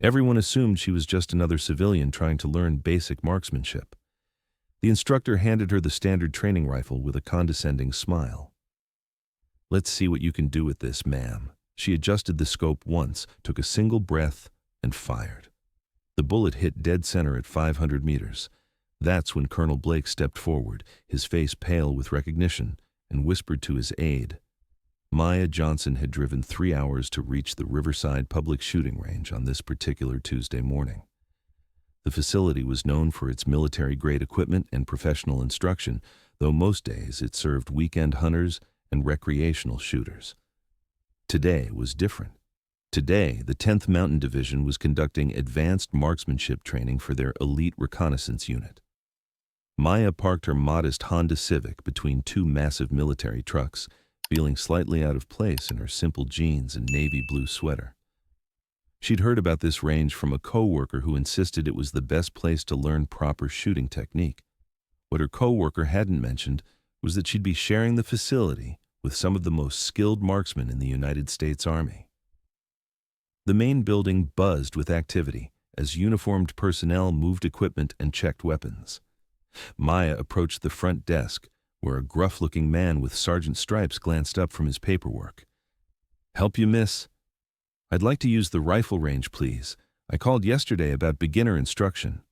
Everyone assumed she was just another civilian trying to learn basic marksmanship. The instructor handed her the standard training rifle with a condescending smile. "Let's see what you can do with this, ma'am." She adjusted the scope once, took a single breath, and fired. The bullet hit dead center at 500 meters. That's when Colonel Blake stepped forward, his face pale with recognition, and whispered to his aide. Maya Johnson had driven 3 hours to reach the Riverside Public Shooting Range on this particular Tuesday morning. The facility was known for its military-grade equipment and professional instruction, though most days it served weekend hunters and recreational shooters. Today was different. Today, the 10th Mountain Division was conducting advanced marksmanship training for their elite reconnaissance unit. Maya parked her modest Honda Civic between two massive military trucks, feeling slightly out of place in her simple jeans and navy blue sweater. She'd heard about this range from a co-worker who insisted it was the best place to learn proper shooting technique. What her co-worker hadn't mentioned was that she'd be sharing the facility with some of the most skilled marksmen in the United States Army. The main building buzzed with activity as uniformed personnel moved equipment and checked weapons. Maya approached the front desk, where a gruff-looking man with sergeant stripes glanced up from his paperwork. "Help you, miss? I'd like to use the rifle range, please. I called yesterday about beginner instruction."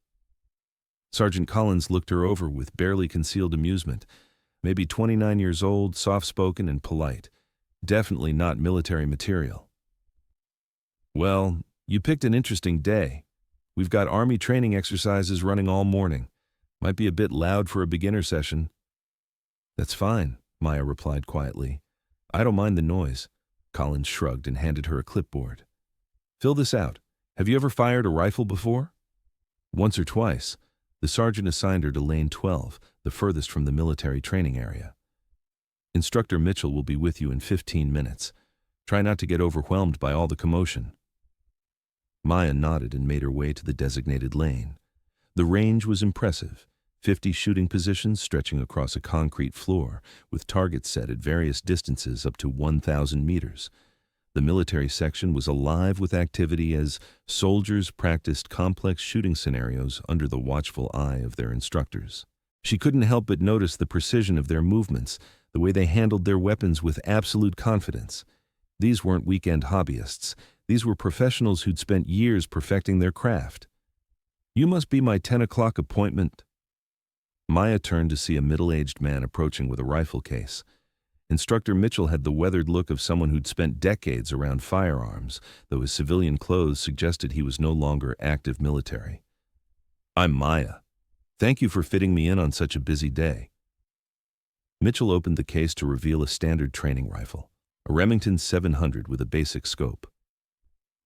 Sergeant Collins looked her over with barely concealed amusement. Maybe 29 years old, soft-spoken and polite. Definitely not military material. "Well, you picked an interesting day. We've got Army training exercises running all morning. Might be a bit loud for a beginner session." "That's fine," Maya replied quietly. "I don't mind the noise." Collins shrugged and handed her a clipboard. "Fill this out. Have you ever fired a rifle before?" "Once or twice." The sergeant assigned her to lane 12, the furthest from the military training area. "Instructor Mitchell will be with you in 15 minutes. Try not to get overwhelmed by all the commotion." Maya nodded and made her way to the designated lane. The range was impressive. 50 shooting positions stretching across a concrete floor, with targets set at various distances up to 1,000 meters. The military section was alive with activity as soldiers practiced complex shooting scenarios under the watchful eye of their instructors. She couldn't help but notice the precision of their movements, the way they handled their weapons with absolute confidence. These weren't weekend hobbyists. These were professionals who'd spent years perfecting their craft. "You must be my 10 o'clock appointment." Maya turned to see a middle-aged man approaching with a rifle case. Instructor Mitchell had the weathered look of someone who'd spent decades around firearms, though his civilian clothes suggested he was no longer active military. "I'm Maya. Thank you for fitting me in on such a busy day." Mitchell opened the case to reveal a standard training rifle, a Remington 700 with a basic scope.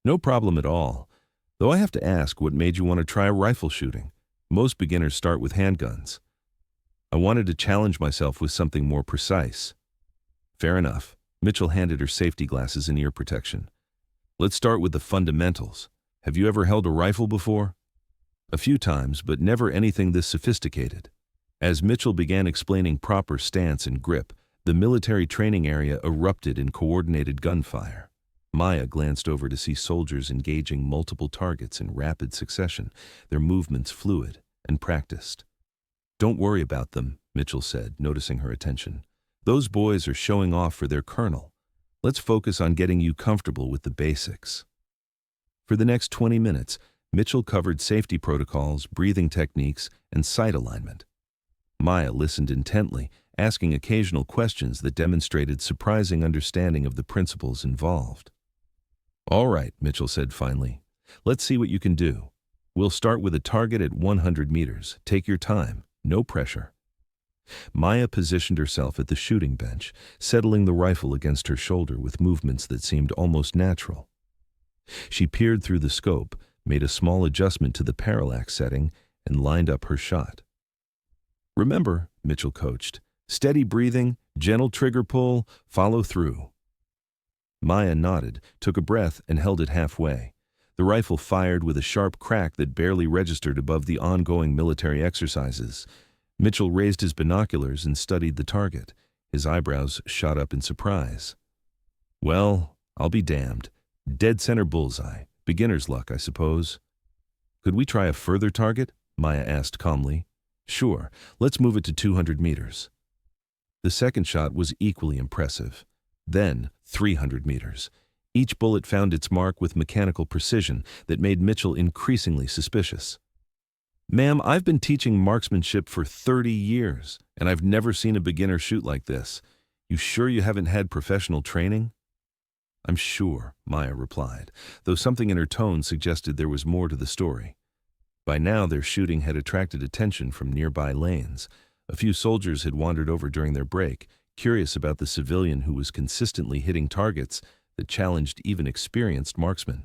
"No problem at all. Though I have to ask, what made you want to try rifle shooting? Most beginners start with handguns." "I wanted to challenge myself with something more precise." "Fair enough." Mitchell handed her safety glasses and ear protection. "Let's start with the fundamentals. Have you ever held a rifle before?" "A few times, but never anything this sophisticated." As Mitchell began explaining proper stance and grip, the military training area erupted in coordinated gunfire. Maya glanced over to see soldiers engaging multiple targets in rapid succession, their movements fluid and practiced. "Don't worry about them," Mitchell said, noticing her attention. "Those boys are showing off for their colonel. Let's focus on getting you comfortable with the basics." For the next 20 minutes, Mitchell covered safety protocols, breathing techniques, and sight alignment. Maya listened intently, asking occasional questions that demonstrated surprising understanding of the principles involved. "All right," Mitchell said finally. "Let's see what you can do. We'll start with a target at 100 meters. Take your time. No pressure." Maya positioned herself at the shooting bench, settling the rifle against her shoulder with movements that seemed almost natural. She peered through the scope, made a small adjustment to the parallax setting, and lined up her shot. "Remember," Mitchell coached, "steady breathing, gentle trigger pull, follow through." Maya nodded, took a breath, and held it halfway. The rifle fired with a sharp crack that barely registered above the ongoing military exercises. Mitchell raised his binoculars and studied the target. His eyebrows shot up in surprise. "Well, I'll be damned. Dead center bullseye. Beginner's luck, I suppose. Could we try a further target? Maya asked calmly. Sure, let's move it to 200 meters. The second shot was equally impressive. Then, 300 meters. Each bullet found its mark with mechanical precision that made Mitchell increasingly suspicious. Ma'am, I've been teaching marksmanship for 30 years, and I've never seen a beginner shoot like this. You sure you haven't had professional training? I'm sure, Maya replied, though something in her tone suggested there was more to the story. By now, their shooting had attracted attention from nearby lanes. A few soldiers had wandered over during their break, curious about the civilian who was consistently hitting targets that challenged even experienced marksmen.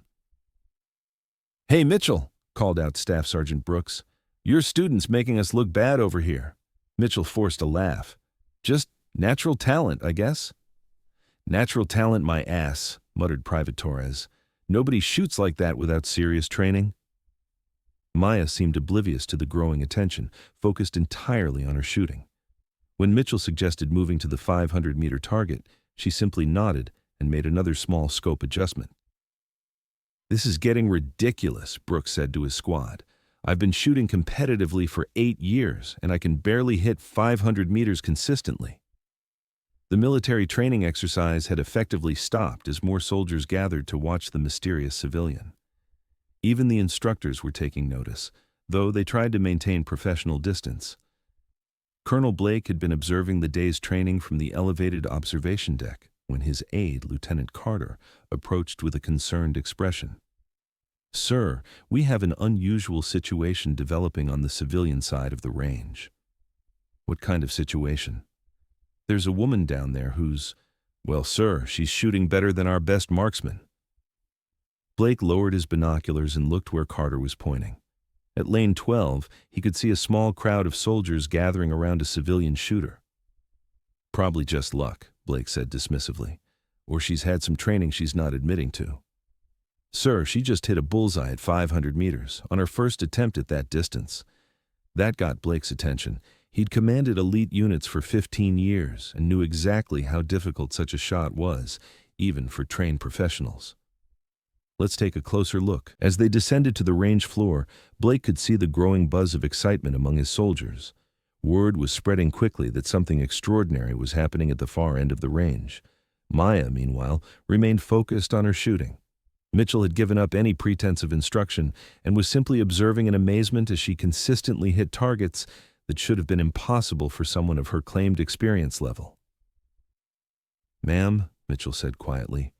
Hey, Mitchell, called out Staff Sergeant Brooks. Your student's making us look bad over here. Mitchell forced a laugh. Just natural talent, I guess. Natural talent my ass, muttered Private Torres. Nobody shoots like that without serious training. Maya seemed oblivious to the growing attention, focused entirely on her shooting. When Mitchell suggested moving to the 500-meter target, she simply nodded and made another small scope adjustment. This is getting ridiculous, Brooks said to his squad. I've been shooting competitively for 8 years, and I can barely hit 500 meters consistently. The military training exercise had effectively stopped as more soldiers gathered to watch the mysterious civilian. Even the instructors were taking notice, though they tried to maintain professional distance. Colonel Blake had been observing the day's training from the elevated observation deck when his aide, Lieutenant Carter, approached with a concerned expression. Sir, we have an unusual situation developing on the civilian side of the range. What kind of situation? There's a woman down there who's, well, sir, she's shooting better than our best marksman. Blake lowered his binoculars and looked where Carter was pointing. At lane 12, he could see a small crowd of soldiers gathering around a civilian shooter. Probably just luck, Blake said dismissively, or she's had some training she's not admitting to. Sir, she just hit a bullseye at 500 meters on her first attempt at that distance. That got Blake's attention. He'd commanded elite units for 15 years and knew exactly how difficult such a shot was, even for trained professionals. Let's take a closer look. As they descended to the range floor, Blake could see the growing buzz of excitement among his soldiers. Word was spreading quickly that something extraordinary was happening at the far end of the range. Maya, meanwhile, remained focused on her shooting. Mitchell had given up any pretense of instruction and was simply observing in amazement as she consistently hit targets that should have been impossible for someone of her claimed experience level. Ma'am, Mitchell said quietly,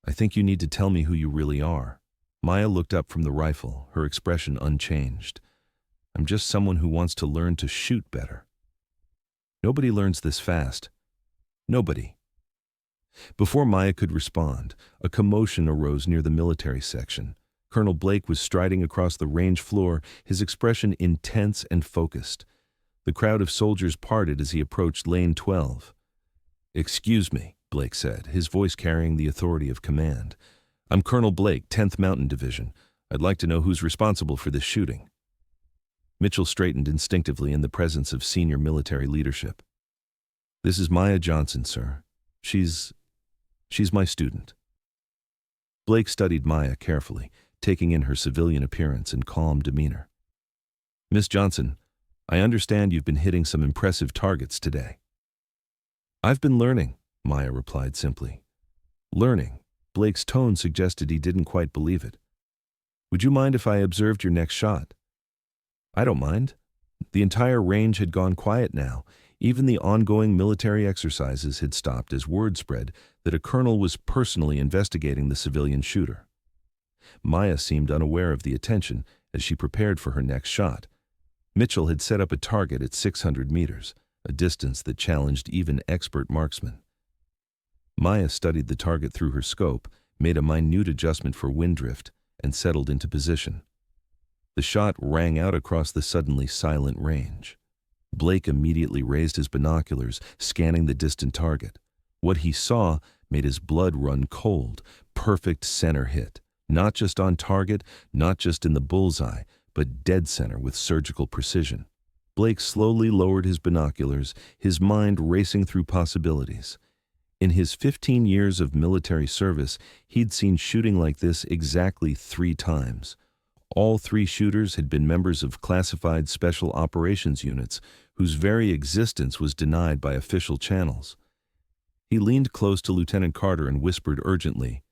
I think you need to tell me who you really are. Maya looked up from the rifle, her expression unchanged. I'm just someone who wants to learn to shoot better. Nobody learns this fast. Nobody. Before Maya could respond, a commotion arose near the military section. Colonel Blake was striding across the range floor, his expression intense and focused. The crowd of soldiers parted as he approached lane 12. Excuse me, Blake said, his voice carrying the authority of command. I'm Colonel Blake, 10th Mountain Division. I'd like to know who's responsible for this shooting. Mitchell straightened instinctively in the presence of senior military leadership. This is Maya Johnson, sir. She's my student. Blake studied Maya carefully, taking in her civilian appearance and calm demeanor. Miss Johnson, I understand you've been hitting some impressive targets today. I've been learning, Maya replied simply. Learning? Blake's tone suggested he didn't quite believe it. Would you mind if I observed your next shot? I don't mind. The entire range had gone quiet now. Even the ongoing military exercises had stopped as word spread that a colonel was personally investigating the civilian shooter. Maya seemed unaware of the attention as she prepared for her next shot. Mitchell had set up a target at 600 meters, a distance that challenged even expert marksmen. Maya studied the target through her scope, made a minute adjustment for wind drift, and settled into position. The shot rang out across the suddenly silent range. Blake immediately raised his binoculars, scanning the distant target. What he saw made his blood run cold. Perfect center hit. Not just on target, not just in the bullseye, but dead center with surgical precision. Blake slowly lowered his binoculars, his mind racing through possibilities. In his 15 years of military service, he'd seen shooting like this exactly 3 times. All 3 shooters had been members of classified special operations units whose very existence was denied by official channels. He leaned close to Lieutenant Carter and whispered urgently,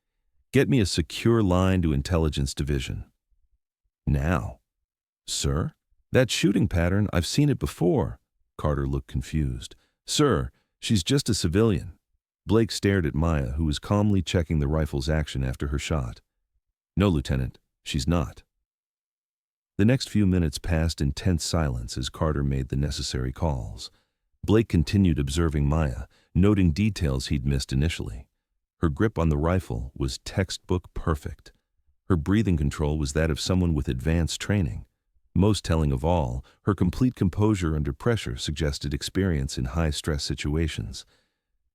"Get me a secure line to Intelligence Division." "Now?" "Sir? That shooting pattern, I've seen it before." Carter looked confused. "Sir, she's just a civilian." Blake stared at Maya, who was calmly checking the rifle's action after her shot. "No, Lieutenant, she's not." The next few minutes passed in tense silence as Carter made the necessary calls. Blake continued observing Maya, noting details he'd missed initially. Her grip on the rifle was textbook perfect. Her breathing control was that of someone with advanced training. Most telling of all, her complete composure under pressure suggested experience in high-stress situations.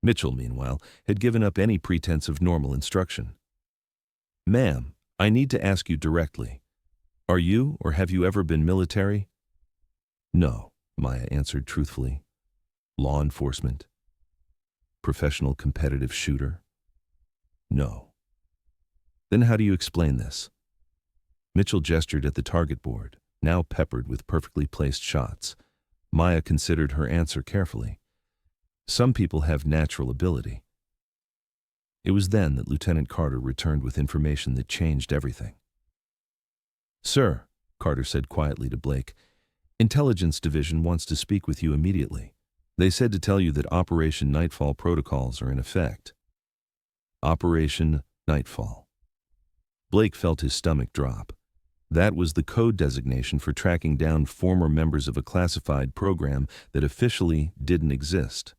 Mitchell, meanwhile, had given up any pretense of normal instruction. "Ma'am, I need to ask you directly. Are you or have you ever been military?" "No," Maya answered truthfully. "Law enforcement? Professional competitive shooter?" "No." "Then how do you explain this?" Mitchell gestured at the target board, now peppered with perfectly placed shots. Maya considered her answer carefully. "Some people have natural ability." It was then that Lieutenant Carter returned with information that changed everything. "Sir," Carter said quietly to Blake, "Intelligence Division wants to speak with you immediately. They said to tell you that Operation Nightfall protocols are in effect." Operation Nightfall. Blake felt his stomach drop. That was the code designation for tracking down former members of a classified program that officially didn't exist.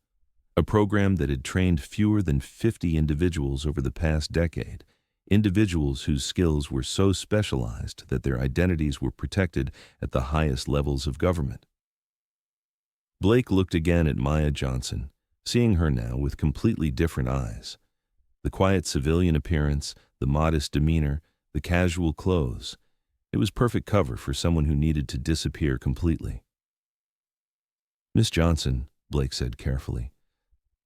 A program that had trained fewer than 50 individuals over the past decade, individuals whose skills were so specialized that their identities were protected at the highest levels of government. Blake looked again at Maya Johnson, seeing her now with completely different eyes. The quiet civilian appearance, the modest demeanor, the casual clothes. It was perfect cover for someone who needed to disappear completely. "Miss Johnson," Blake said carefully,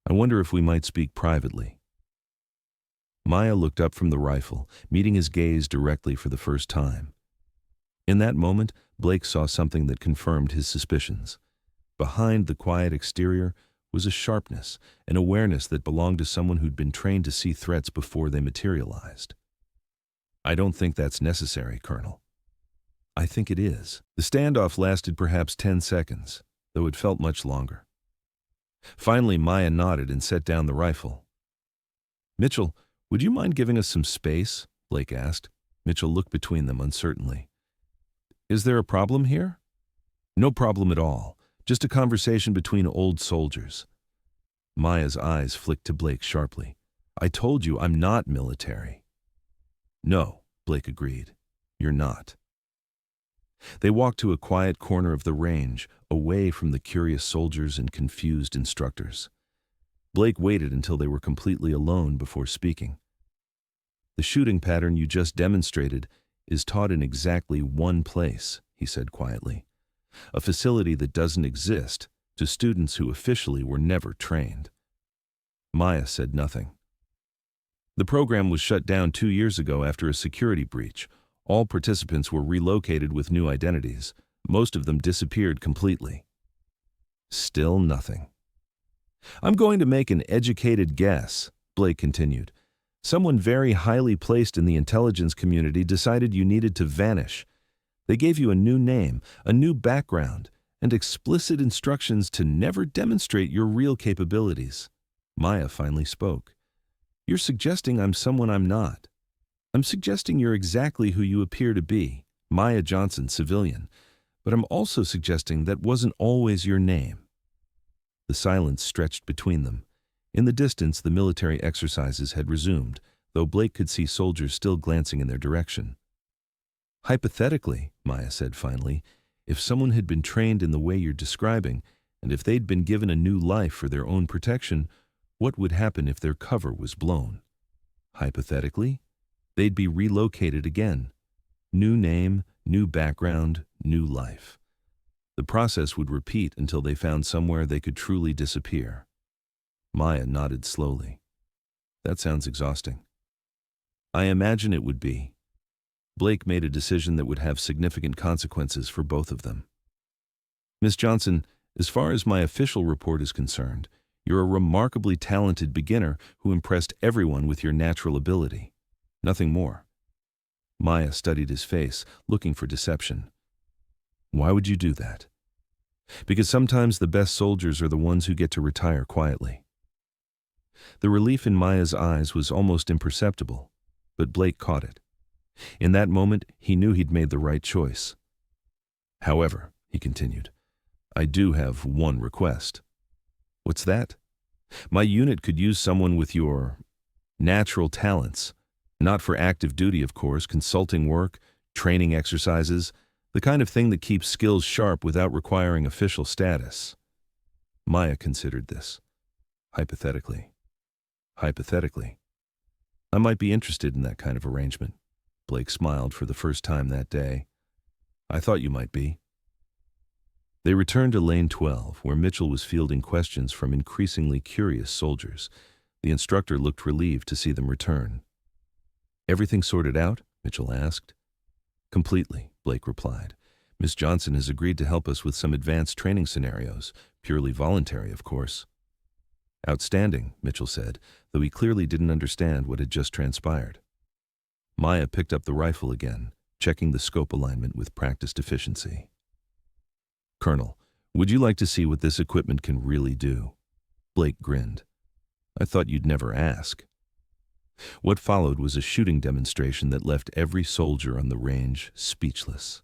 "I wonder if we might speak privately." Maya looked up from the rifle, meeting his gaze directly for the first time. In that moment, Blake saw something that confirmed his suspicions. Behind the quiet exterior was a sharpness, an awareness that belonged to someone who'd been trained to see threats before they materialized. "I don't think that's necessary, Colonel." "I think it is." The standoff lasted perhaps 10 seconds, though it felt much longer. Finally, Maya nodded and set down the rifle. "Mitchell, would you mind giving us some space?" Blake asked. Mitchell looked between them uncertainly. "Is there a problem here?" "No problem at all. Just a conversation between old soldiers." Maya's eyes flicked to Blake sharply. "I told you I'm not military." "No," Blake agreed. "You're not." They walked to a quiet corner of the range, away from the curious soldiers and confused instructors. Blake waited until they were completely alone before speaking. "The shooting pattern you just demonstrated is taught in exactly one place," he said quietly. "A facility that doesn't exist, to students who officially were never trained." Maya said nothing. "The program was shut down 2 years ago after a security breach. All participants were relocated with new identities. Most of them disappeared completely." Still nothing. "I'm going to make an educated guess," Blake continued. "Someone very highly placed in the intelligence community decided you needed to vanish. They gave you a new name, a new background, and explicit instructions to never demonstrate your real capabilities." Maya finally spoke. "You're suggesting I'm someone I'm not. I'm suggesting you're exactly who you appear to be, Maya Johnson, civilian. But I'm also suggesting that wasn't always your name." The silence stretched between them. In the distance, the military exercises had resumed, though Blake could see soldiers still glancing in their direction. "Hypothetically," Maya said finally, "if someone had been trained in the way you're describing, and if they'd been given a new life for their own protection, what would happen if their cover was blown? Hypothetically, they'd be relocated again. New name, new background, new life. The process would repeat until they found somewhere they could truly disappear." Maya nodded slowly. That sounds exhausting. I imagine it would be. Blake made a decision that would have significant consequences for both of them. Miss Johnson, as far as my official report is concerned, you're a remarkably talented beginner who impressed everyone with your natural ability. Nothing more. Maya studied his face, looking for deception. Why would you do that? Because sometimes the best soldiers are the ones who get to retire quietly. The relief in Maya's eyes was almost imperceptible, but Blake caught it. In that moment, he knew he'd made the right choice. However, he continued, I do have one request. What's that? My unit could use someone with your natural talents. Not for active duty, of course, consulting work, training exercises, the kind of thing that keeps skills sharp without requiring official status. Maya considered this. Hypothetically. I might be interested in that kind of arrangement. Blake smiled for the first time that day. I thought you might be. They returned to Lane 12, where Mitchell was fielding questions from increasingly curious soldiers. The instructor looked relieved to see them return. Everything sorted out? Mitchell asked. Completely, Blake replied. Miss Johnson has agreed to help us with some advanced training scenarios, purely voluntary, of course. Outstanding, Mitchell said, though he clearly didn't understand what had just transpired. Maya picked up the rifle again, checking the scope alignment with practiced efficiency. Colonel, would you like to see what this equipment can really do? Blake grinned. I thought you'd never ask. What followed was a shooting demonstration that left every soldier on the range speechless.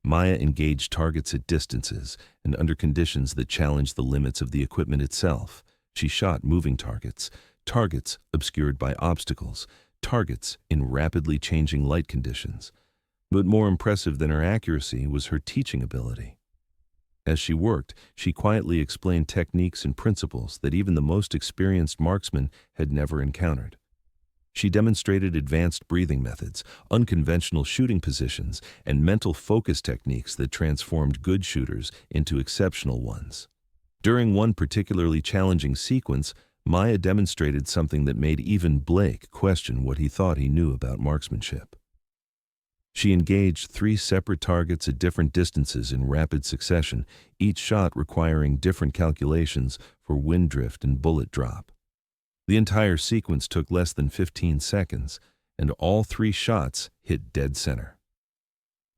Maya engaged targets at distances and under conditions that challenged the limits of the equipment itself. She shot moving targets, targets obscured by obstacles, targets in rapidly changing light conditions. But more impressive than her accuracy was her teaching ability. As she worked, she quietly explained techniques and principles that even the most experienced marksman had never encountered. She demonstrated advanced breathing methods, unconventional shooting positions, and mental focus techniques that transformed good shooters into exceptional ones. During one particularly challenging sequence, Maya demonstrated something that made even Blake question what he thought he knew about marksmanship. She engaged 3 separate targets at different distances in rapid succession, each shot requiring different calculations for wind drift and bullet drop. The entire sequence took less than 15 seconds, and all 3 shots hit dead center.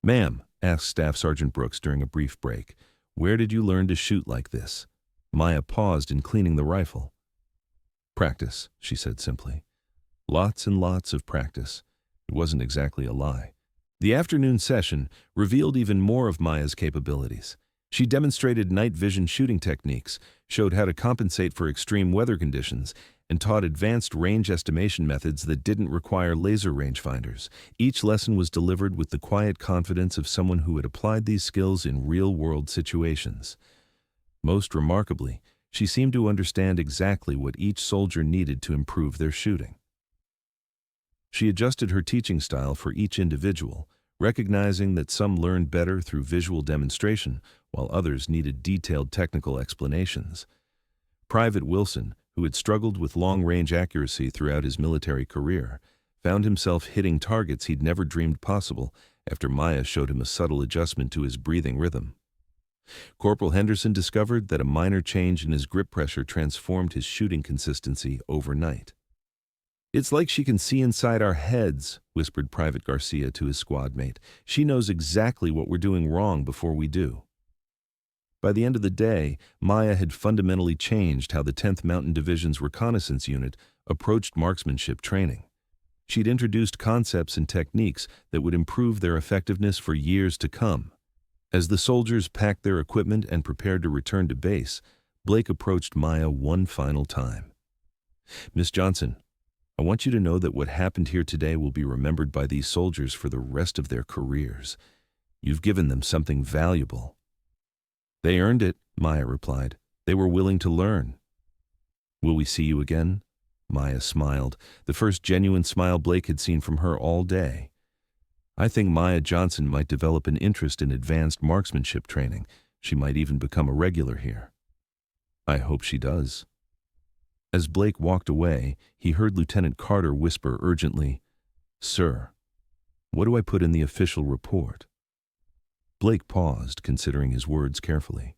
Ma'am, asked Staff Sergeant Brooks during a brief break, where did you learn to shoot like this? Maya paused in cleaning the rifle. Practice, she said simply. Lots and lots of practice. It wasn't exactly a lie. The afternoon session revealed even more of Maya's capabilities. She demonstrated night vision shooting techniques, showed how to compensate for extreme weather conditions, and taught advanced range estimation methods that didn't require laser rangefinders. Each lesson was delivered with the quiet confidence of someone who had applied these skills in real-world situations. Most remarkably, she seemed to understand exactly what each soldier needed to improve their shooting. She adjusted her teaching style for each individual, recognizing that some learned better through visual demonstration, while others needed detailed technical explanations. Private Wilson, who had struggled with long-range accuracy throughout his military career, found himself hitting targets he'd never dreamed possible after Maya showed him a subtle adjustment to his breathing rhythm. Corporal Henderson discovered that a minor change in his grip pressure transformed his shooting consistency overnight. It's like she can see inside our heads, whispered Private Garcia to his squad mate. She knows exactly what we're doing wrong before we do. By the end of the day, Maya had fundamentally changed how the 10th Mountain Division's reconnaissance unit approached marksmanship training. She'd introduced concepts and techniques that would improve their effectiveness for years to come. As the soldiers packed their equipment and prepared to return to base, Blake approached Maya one final time. Miss Johnson, I want you to know that what happened here today will be remembered by these soldiers for the rest of their careers. You've given them something valuable. They earned it, Maya replied. They were willing to learn. Will we see you again? Maya smiled, the first genuine smile Blake had seen from her all day. I think Maya Johnson might develop an interest in advanced marksmanship training. She might even become a regular here. I hope she does. As Blake walked away, he heard Lieutenant Carter whisper urgently, "Sir, what do I put in the official report?" Blake paused, considering his words carefully.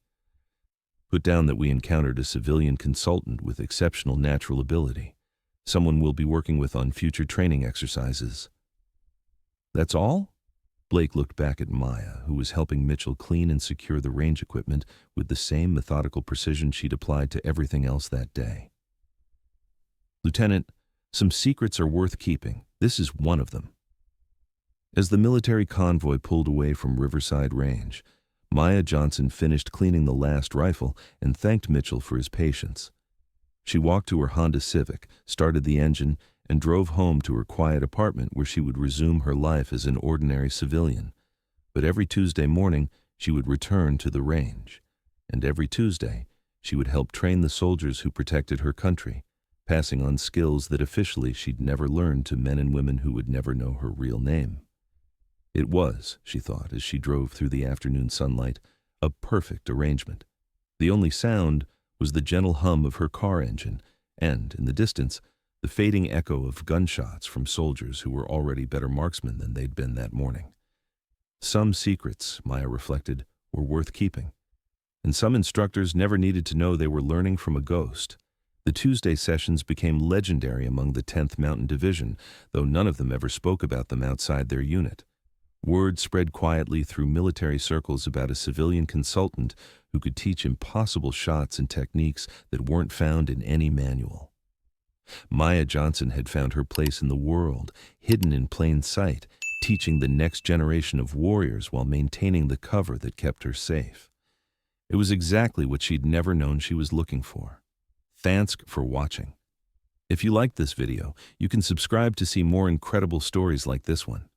"Put down that we encountered a civilian consultant with exceptional natural ability. Someone we'll be working with on future training exercises." "That's all?" Blake looked back at Maya, who was helping Mitchell clean and secure the range equipment with the same methodical precision she'd applied to everything else that day. "Lieutenant, some secrets are worth keeping. This is one of them." As the military convoy pulled away from Riverside Range, Maya Johnson finished cleaning the last rifle and thanked Mitchell for his patience. She walked to her Honda Civic, started the engine, and drove home to her quiet apartment where she would resume her life as an ordinary civilian. But every Tuesday morning, she would return to the range. And every Tuesday, she would help train the soldiers who protected her country, passing on skills that officially she'd never learned to men and women who would never know her real name. It was, she thought as she drove through the afternoon sunlight, a perfect arrangement. The only sound was the gentle hum of her car engine and, in the distance, the fading echo of gunshots from soldiers who were already better marksmen than they'd been that morning. Some secrets, Maya reflected, were worth keeping. And some instructors never needed to know they were learning from a ghost. The Tuesday sessions became legendary among the 10th Mountain Division, though none of them ever spoke about them outside their unit. Word spread quietly through military circles about a civilian consultant who could teach impossible shots and techniques that weren't found in any manual. Maya Johnson had found her place in the world, hidden in plain sight, teaching the next generation of warriors while maintaining the cover that kept her safe. It was exactly what she'd never known she was looking for. Thanks for watching. If you liked this video, you can subscribe to see more incredible stories like this one.